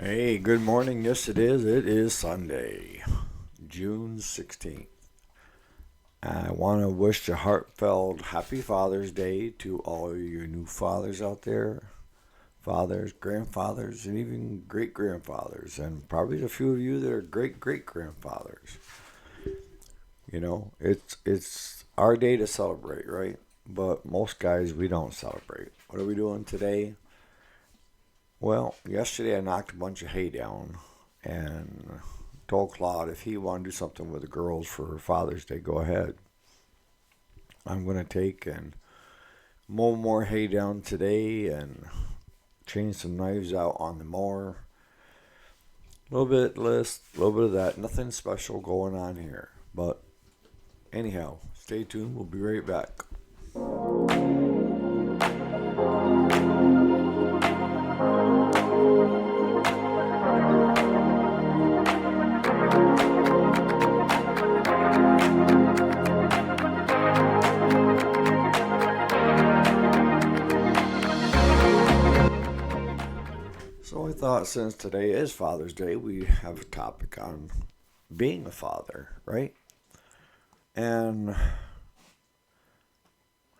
Hey, good morning. Yes, it is. It is Sunday, June 16th. I want to wish a heartfelt happy Father's Day to all your new fathers out there, fathers, grandfathers, and even great grandfathers, and probably a few of you that are great great grandfathers. It's our day to celebrate, right? But most guys, we don't celebrate. What are we doing today? Well, yesterday I knocked a bunch of hay down and told Claude if he wanted to do something with the girls for Father's Day, go ahead. I'm going to take and mow more hay down today and change some knives out on the mower. A little bit less, a little bit of that. Nothing special going on here. But anyhow, stay tuned. We'll be right back. So I thought since today is Father's Day, we have a topic on being a father, right? And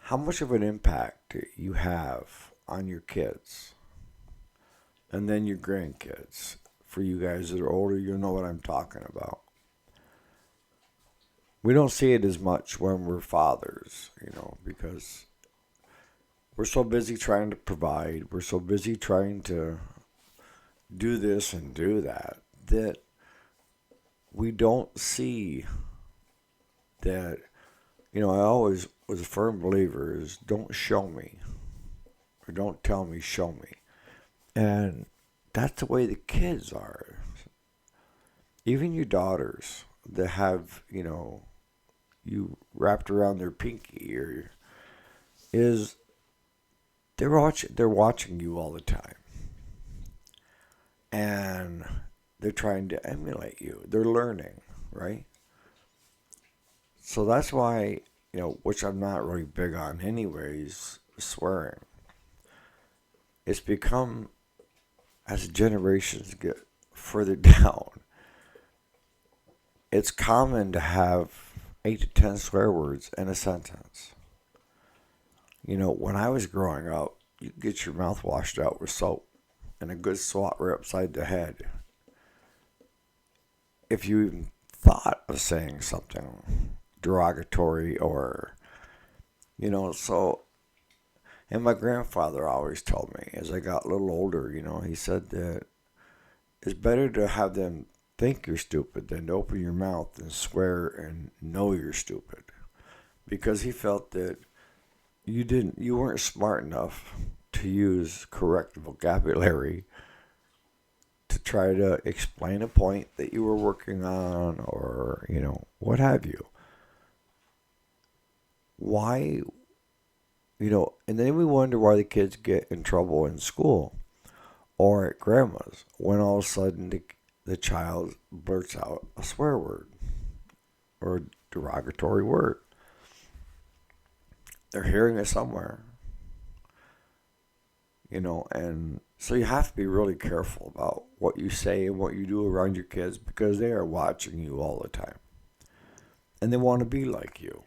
how much of an impact you have on your kids and then your grandkids. For you guys that are older, you'll know what I'm talking about. We don't see it as much when we're fathers, because we're so busy trying to provide, we're so busy trying to do this and do that, that we don't see that, I always was a firm believer is don't show me or don't tell me, show me. And that's the way the kids are. Even your daughters that have, you wrapped around their pinky or is they're watching you all the time. And they're trying to emulate you. They're learning, right? So that's why, which I'm not really big on anyways, swearing. It's become as generations get further down, it's common to have 8 to 10 swear words in a sentence. When I was growing up, you could get your mouth washed out with soap and a good swat right upside the head. If you even thought of saying something derogatory or, so. And my grandfather always told me as I got a little older, he said that it's better to have them think you're stupid than to open your mouth and swear and know you're stupid. Because he felt that you weren't smart enough to use correct vocabulary to try to explain a point that you were working on or, what have you. Why, and then we wonder why the kids get in trouble in school or at grandma's when all of a sudden the child blurts out a swear word or a derogatory word. They're hearing it somewhere, and so you have to be really careful about what you say and what you do around your kids because they are watching you all the time and they want to be like you.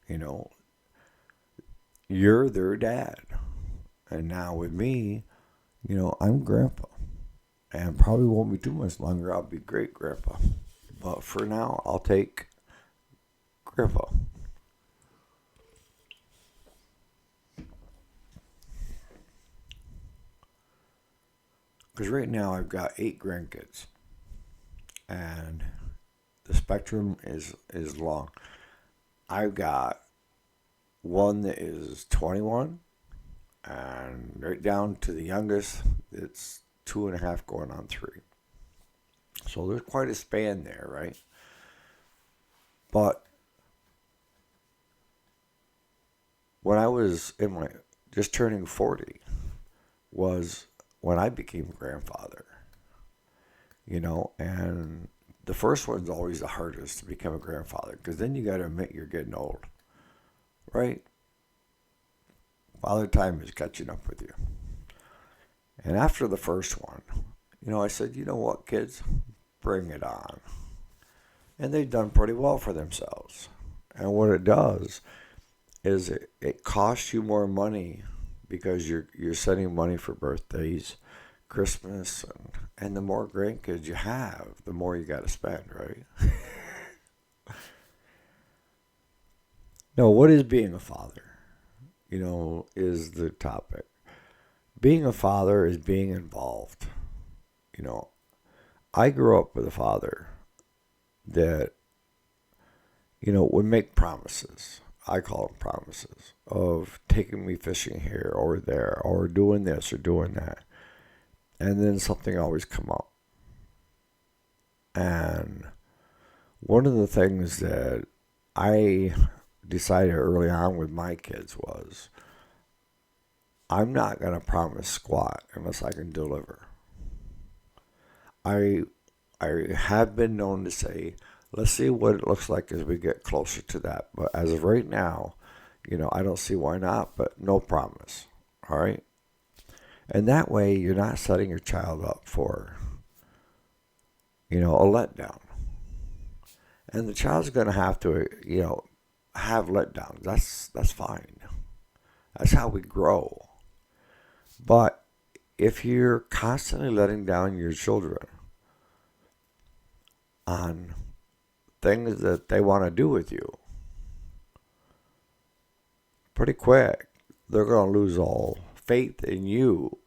You know, you're their dad. And now with me, I'm grandpa. And probably won't be too much longer. I'll be great grandpa. But for now, I'll take grandpa. Because right now I've got 8 grandkids. And the spectrum is long. I've got one that is 21, and right down to the youngest, it's 2.5 going on 3. So there's quite a span there, right? But when I was in my just turning 40 was when I became a grandfather, and the first one's always the hardest to become a grandfather because then you got to admit you're getting old, right? Father time is catching up with you. And after the first one, I said, you know what, kids, bring it on. And they've done pretty well for themselves. And what it does is it costs you more money because you're sending money for birthdays, Christmas, and the more grandkids you have, the more you got to spend, right? No, what is being a father? Is the topic. Being a father is being involved. You know, I grew up with a father that, would make promises. I call them promises of taking me fishing here or there or doing this or doing that. And then something always come up. And one of the things that I decided early on with my kids was I'm not going to promise squat unless I can deliver. I have been known to say, let's see what it looks like as we get closer to that. But as of right now, I don't see why not, but no promise. All right? And that way, you're not setting your child up for, a letdown. And the child's going to have to, have letdowns. That's fine. That's how we grow. But if you're constantly letting down your children on things that they want to do with you, pretty quick, they're going to lose all faith in you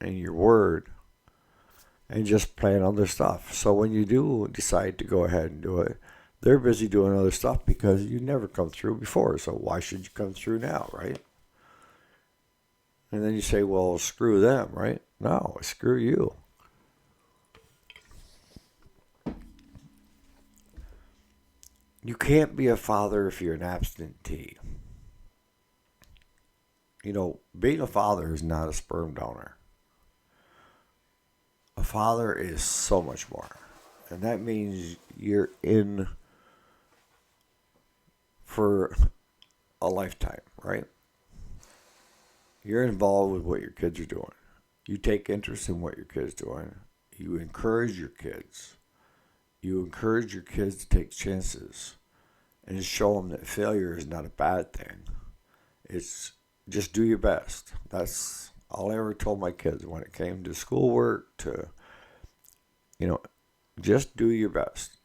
and your word and just plan other stuff. So when you do decide to go ahead and do it, they're busy doing other stuff because you never come through before. So why should you come through now, right? And then you say, well, screw them, right? No, screw you. You can't be a father if you're an absentee. Being a father is not a sperm donor. A father is so much more. And that means you're in for a lifetime, right? You're involved with what your kids are doing. You take interest in what your kids are doing. You encourage your kids. You encourage your kids to take chances and show them that failure is not a bad thing. It's just do your best. That's all I ever told my kids when it came to schoolwork, to, just do your best.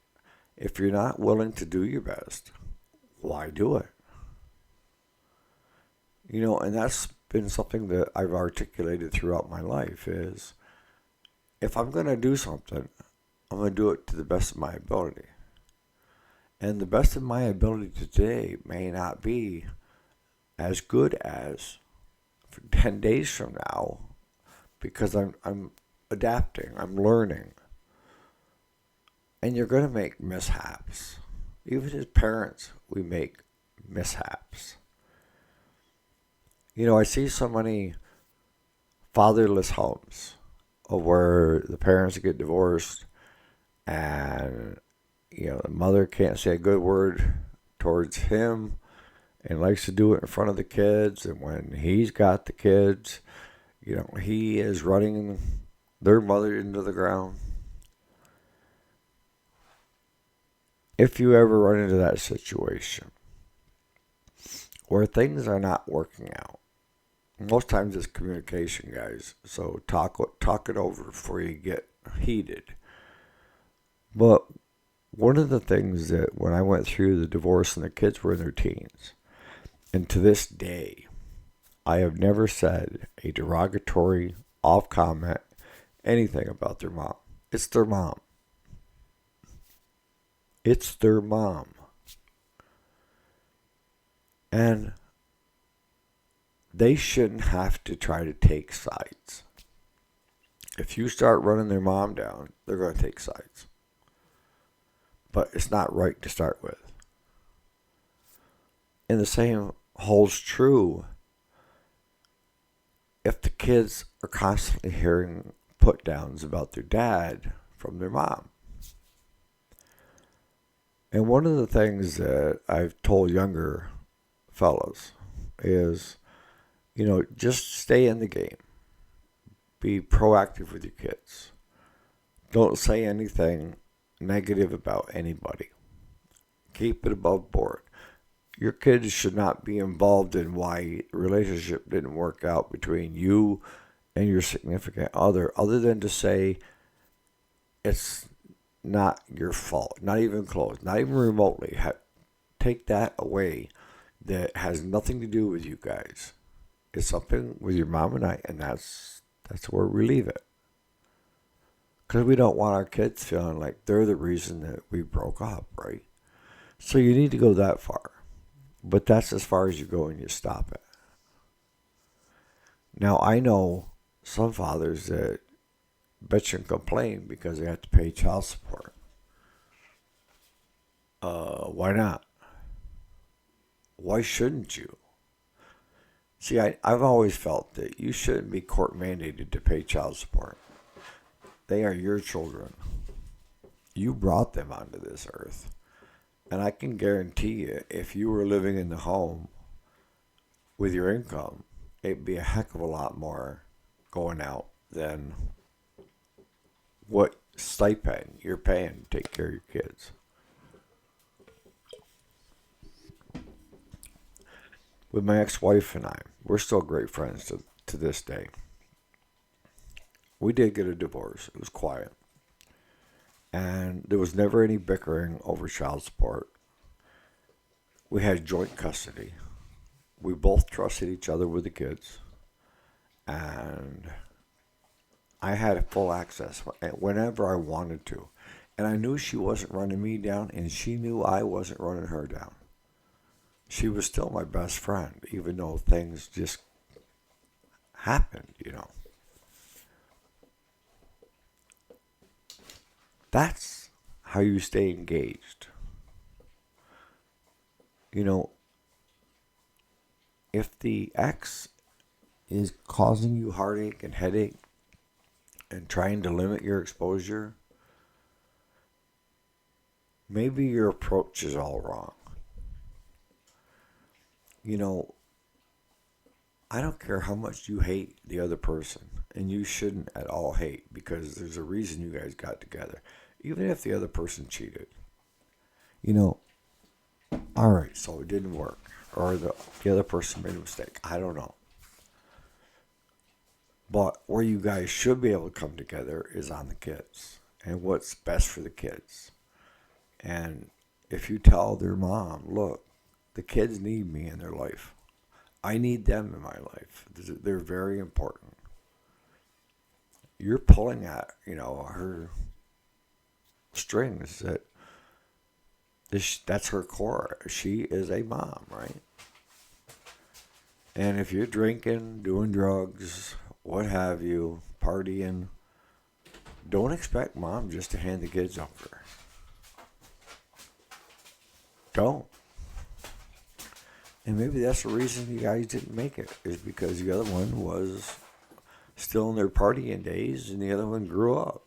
If you're not willing to do your best, why do it? And that's been something that I've articulated throughout my life is if I'm going to do something, I'm going to do it to the best of my ability. And the best of my ability today may not be as good as for 10 days from now because I'm adapting, I'm learning. And you're going to make mishaps. Even as parents, we make mishaps. I see so many fatherless homes of where the parents get divorced and, the mother can't say a good word towards him and likes to do it in front of the kids. And when he's got the kids, he is running their mother into the ground. If you ever run into that situation where things are not working out, most times it's communication, guys. So talk it over before you get heated. But one of the things that when I went through the divorce and the kids were in their teens, and to this day, I have never said a derogatory, off comment, anything about their mom. It's their mom. It's their mom. And they shouldn't have to try to take sides. If you start running their mom down, they're going to take sides. But it's not right to start with. And the same holds true if the kids are constantly hearing put downs about their dad from their mom. And one of the things that I've told younger fellas is, just stay in the game. Be proactive with your kids. Don't say anything negative about anybody. Keep it above board. Your kids should not be involved in why the relationship didn't work out between you and your significant other than to say it's not your fault, not even close, not even remotely. Take that away. That has nothing to do with you guys. It's something with your mom and I, and that's where we leave it. Because we don't want our kids feeling like they're the reason that we broke up, right? So you need to go that far. But that's as far as you go and you stop it. Now, I know some fathers that bitch and complain because they have to pay child support. Why not? Why shouldn't you? See, I've always felt that you shouldn't be court mandated to pay child support. They are your children. You brought them onto this earth. And I can guarantee you, if you were living in the home with your income, it'd be a heck of a lot more going out than what stipend you're paying to take care of your kids. With my ex-wife and I, we're still great friends to this day. We did get a divorce. It was quiet. And there was never any bickering over child support. We had joint custody. We both trusted each other with the kids. And I had full access whenever I wanted to. And I knew she wasn't running me down, and she knew I wasn't running her down. She was still my best friend, even though things just happened, That's how you stay engaged. If the ex is causing you heartache and headache and trying to limit your exposure, maybe your approach is all wrong. I don't care how much you hate the other person, and you shouldn't at all hate, because there's a reason you guys got together, even if the other person cheated. All right, so it didn't work, or the other person made a mistake. I don't know. But where you guys should be able to come together is on the kids and what's best for the kids. And if you tell their mom, look, the kids need me in their life. I need them in my life. They're very important. You're pulling at, her strings. That's her core. She is a mom, right? And if you're drinking, doing drugs, what have you, partying, don't expect mom just to hand the kids over. Don't. And maybe that's the reason you guys didn't make it, is because the other one was still in their partying days and the other one grew up.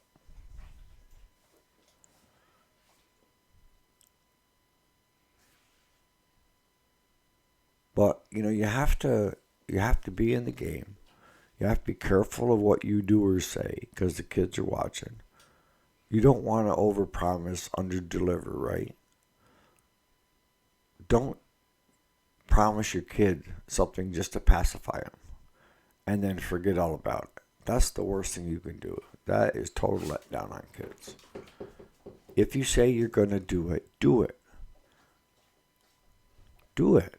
But, you have to be in the game. You have to be careful of what you do or say, because the kids are watching. You don't want to overpromise, underdeliver, right? Don't promise your kid something just to pacify them and then forget all about it. That's the worst thing you can do. That is total letdown on kids. If you say you're going to do it, do it. Do it.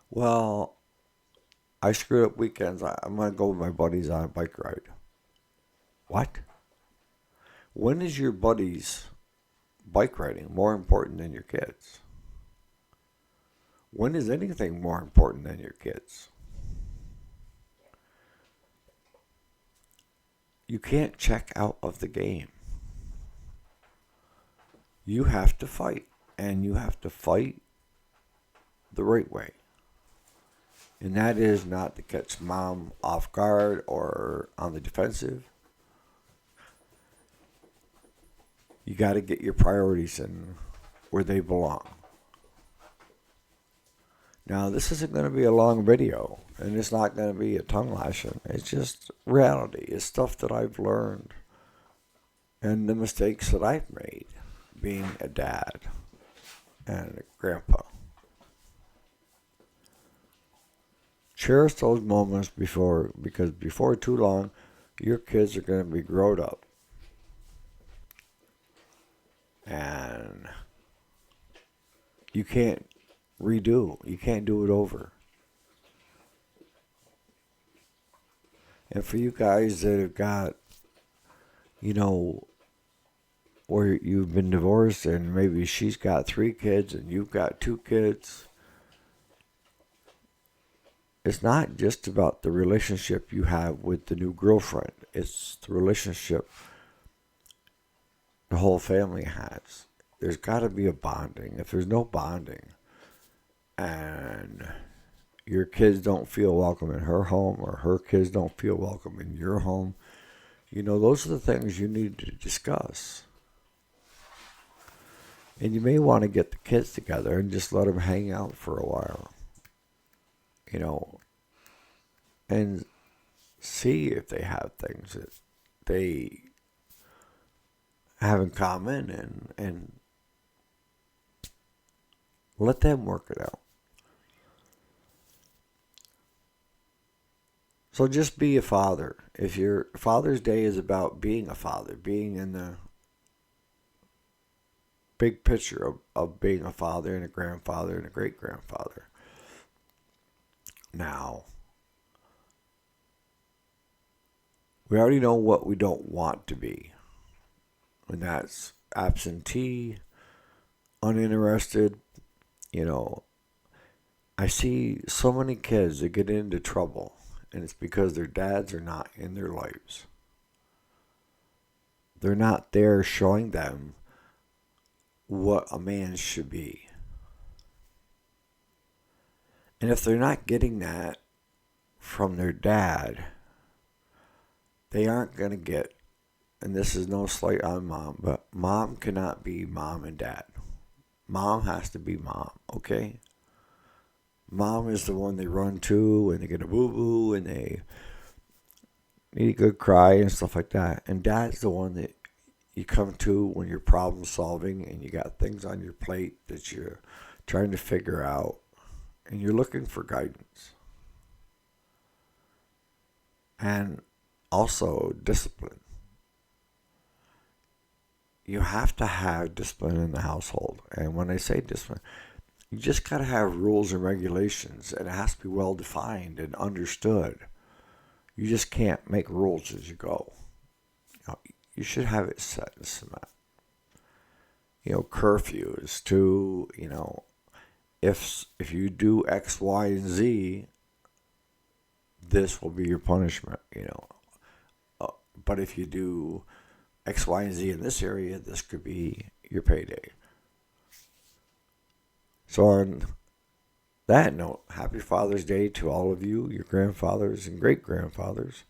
Well, I screwed up weekends. I'm going to go with my buddies on a bike ride. What? When is your buddies' bike riding more important than your kids? When is anything more important than your kids? You can't check out of the game. You have to fight, and you have to fight the right way. And that is not to catch mom off guard or on the defensive. You got to get your priorities in where they belong. Now, this isn't going to be a long video, and it's not going to be a tongue lashing. It's just reality. It's stuff that I've learned and the mistakes that I've made being a dad and a grandpa. Cherish those moments because before too long, your kids are going to be grown up. And you can't you can't do it over. And for you guys that have got, you know, where you've been divorced and maybe she's got 3 kids and you've got 2 kids, it's not just about the relationship you have with the new girlfriend. It's the relationship the whole family has. There's got to be a bonding. If there's no bonding and your kids don't feel welcome in her home or her kids don't feel welcome in your home, those are the things you need to discuss. And you may want to get the kids together and just let them hang out for a while, and see if they have things that they have in common and let them work it out. So just be a father. If your Father's Day is about being a father, being in the big picture of being a father and a grandfather and a great-grandfather. Now, we already know what we don't want to be. And that's absentee, uninterested. I see so many kids that get into trouble, and it's because their dads are not in their lives. They're not there showing them what a man should be. And if they're not getting that from their dad, they aren't going to get, and this is no slight on mom, but mom cannot be mom and dad. Mom has to be mom, okay? Mom is the one they run to when they get a boo-boo and they need a good cry and stuff like that. And dad's the one that you come to when you're problem solving and you got things on your plate that you're trying to figure out and you're looking for guidance. And also discipline. You have to have discipline in the household. And when I say discipline, you just got to have rules and regulations, and it has to be well defined and understood. You just can't make rules as you go. You should have it set in cement. Curfews to, if you do X, Y, and Z, this will be your punishment, But if you do X, Y, and Z in this area, this could be your payday. So on that note, happy Father's Day to all of you, your grandfathers and great-grandfathers.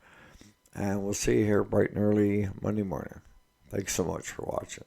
And we'll see you here bright and early Monday morning. Thanks so much for watching.